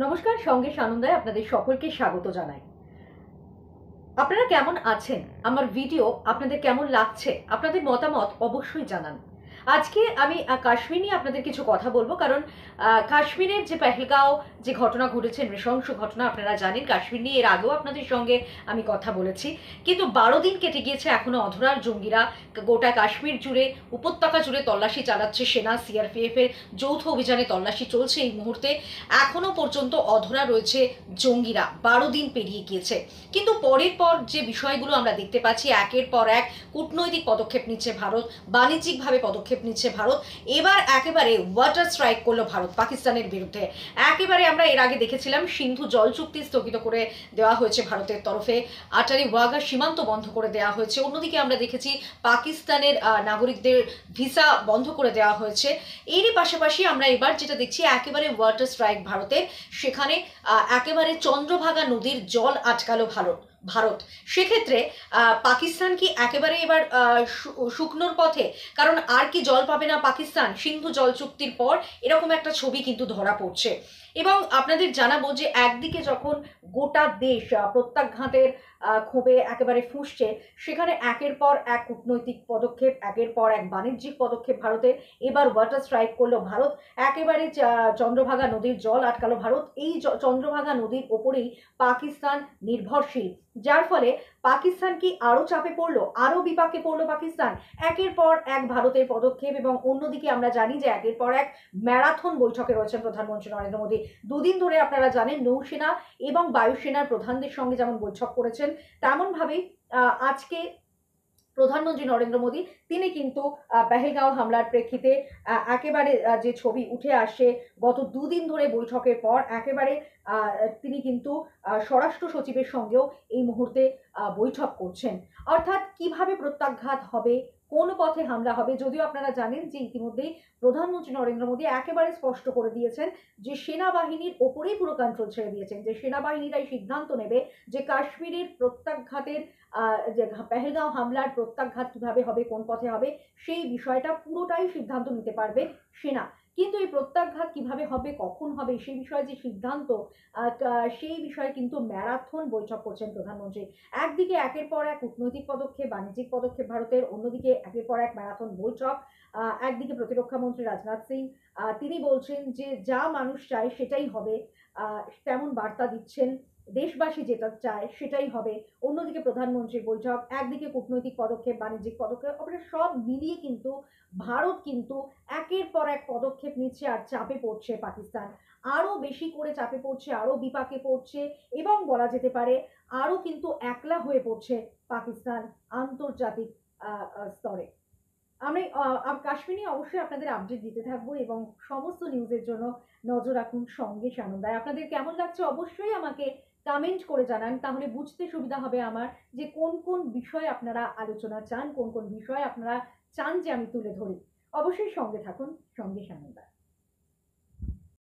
নমস্কার, সঙ্গে সানন্দায় আপনাদের সকলকে স্বাগত জানাই। আপনারা কেমন আছেন? আমার ভিডিও আপনাদের কেমন লাগছে? আপনাদের মতামত অবশ্যই জানান। আজকে আমি কাশ্মীর নিয়ে আপনাদের কিছু কথা বলব। কারণ কাশ্মীরের যে পেহেলগাঁও যে ঘটনা ঘটেছে, নৃশংস ঘটনা, আপনারা জানেন। কাশ্মীর নিয়ে এর আগেও আপনাদের সঙ্গে আমি কথা বলেছি। কিন্তু ১২ দিন কেটে গিয়েছে, এখনো অধরার জঙ্গিরা গোটা কাশ্মীর জুড়ে, উপত্যকা জুড়ে তল্লাশি চালাচ্ছে। সেনা, সিআরপিএফ এর যৌথ অভিযানে তল্লাশি চলছে এই মুহূর্তে। এখনো পর্যন্ত অধরা রয়েছে জঙ্গিরা। ১২ দিন পেরিয়ে গিয়েছে। কিন্তু পরের পর যে বিষয়গুলো আমরা দেখতে পাচ্ছি, একের পর এক কূটনৈতিক পদক্ষেপ নিচ্ছে ভারত, বাণিজ্যিকভাবে পদক্ষেপ নিচ্ছে ভারত। এবার একেবারে ওয়াটার স্ট্রাইক করলো ভারত পাকিস্তানের বিরুদ্ধে। একেবারে আমরা এর আগে দেখেছিলাম সিন্ধু জল চুক্তি স্থগিত করে দেওয়া হয়েছে ভারতের তরফে, আটারি ওয়াঘা সীমান্ত বন্ধ করে দেওয়া হয়েছে। অন্যদিকে আমরা দেখেছি পাকিস্তানের নাগরিকদের ভিসা বন্ধ করে দেওয়া হয়েছে। এরই পাশাপাশি আমরা এবার যেটা দেখছি, একেবারে ওয়াটার স্ট্রাইক ভারতের। সেখানে একেবারে চন্দ্রভাগা নদীর জল আটকালো ভারত। সেক্ষেত্রে পাকিস্তান কি একেবারে এবার শুকনোর পথে? কারণ আর কি জল পাবে না পাকিস্তান সিন্ধু জল চুক্তির পর? এরকম একটা ছবি কিন্তু ধরা পড়ছে। এবং আপনাদের জানাবো যে একদিকে যখন গোটা দেশ প্রত্যাঘাতের ক্ষোভে একেবারে ফুঁসছে, সেখানে একের পর এক কূটনৈতিক পদক্ষেপ, একের পর এক বাণিজ্যিক পদক্ষেপ ভারতের। এবার ওয়াটার স্ট্রাইক করলো ভারত। একেবারে চন্দ্রভাগা নদীর জল আটকালো ভারত। এই চন্দ্রভাগা নদীর ওপরেই পাকিস্তান নির্ভরশীল, যার ফলে পাকিস্তান কি আরো চাপে পড়লো, আরো বিপাকে পড়লো পাকিস্তান। একের পর এক ভারতের পদক্ষেপ। এবং অন্যদিকে আমরা জানি যে একের পর এক ম্যারাথন বৈঠকে রয়েছেন প্রধানমন্ত্রী নরেন্দ্র মোদী। দুদিন ধরে আপনারা জানেন নৌসেনা এবং বায়ুসেনার প্রধানদের সঙ্গে যেমন বৈঠক করেছেন, তেমনভাবেই আজকে প্রধানমন্ত্রী নরেন্দ্র মোদী তিনি কিন্তু পেহেলগাঁও হামলার প্রেক্ষিতে একেবারে যে ছবি উঠে আসে গত দুদিন ধরে বৈঠকের পর, একেবারে তিনি কিন্তু স্বরাষ্ট্র সচিবের সঙ্গেও এই মুহূর্তে বৈঠক করছেন। অর্থাৎ কিভাবে প্রত্যাঘাত হবে, কোন পথে হামলা হবে। যদিও আপনারা জানেন যে ইতিমধ্যেই প্রধানমন্ত্রী নরেন্দ্র মোদী একেবারে স্পষ্ট করে দিয়েছেন যে সেনাবাহিনীর ওপরেই পুরো কন্ট্রোল ছেড়ে দিয়েছেন, যে সেনাবাহিনীরাই সিদ্ধান্ত নেবে যে কাশ্মীরের প্রত্যাঘাতের যে পেহেলগাঁও হামলার প্রত্যাঘাত কিভাবে হবে, কোন পথে হবে, সেই বিষয়টা পুরোটাই সিদ্ধান্ত নিতে পারবে সেনা। কিন্তু এই প্রত্যাঘাত কিভাবে হবে, কখন হবে, সেই বিষয়ে যে সিদ্ধান্ত, সেই বিষয়ে কিন্তু ম্যারাথন বৈঠক করছেন প্রধানমন্ত্রী। একদিকে একের পর এক কূটনৈতিক পদক্ষেপ, বাণিজ্যিক পদক্ষেপ ভারতের, অন্যদিকে একের পর এক ম্যারাথন বৈঠক। একদিকে প্রতিরক্ষা মন্ত্রী রাজনাথ সিং তিনি বলছেন যে যা মানুষ চায় সেটাই হবে, তেমন বার্তা দিচ্ছেন। দেশবাসী যেটা চায় সেটাই হবে। অন্যদিকে প্রধানমন্ত্রীর বৈঠক, একদিকে কূটনৈতিক পদক্ষেপ, বাণিজ্যিক পদক্ষেপ, অবশ্য সব মিলিয়ে কিন্তু ভারত কিন্তু একের পর এক পদক্ষেপ নিচ্ছে আর চাপে পড়ছে পাকিস্তান। আরো বেশি করে চাপে পড়ছে, আরো বিপাকে পড়ছে, এবং বলা যেতে পারে আরো কিন্তু একলা হয়ে পড়ছে পাকিস্তান আন্তর্জাতিক স্তরে। আমি কাশ্মীর নিয়ে অবশ্যই আপনাদের আপডেট দিতে থাকবো, এবং সমস্ত নিউজের জন্য নজর রাখুন সঙ্গে সানন্দায়। আপনাদের কেমন লাগছে অবশ্যই আমাকে কমেন্ট করে জানান, তাহলে বুঝতে সুবিধা হবে আমার যে কোন কোন বিষয় আপনারা আলোচনা চান, কোন কোন বিষয় আপনারা চান যে আমি তুলে ধরি। অবশ্যই সঙ্গে থাকুন, সঙ্গে সানন্দায়।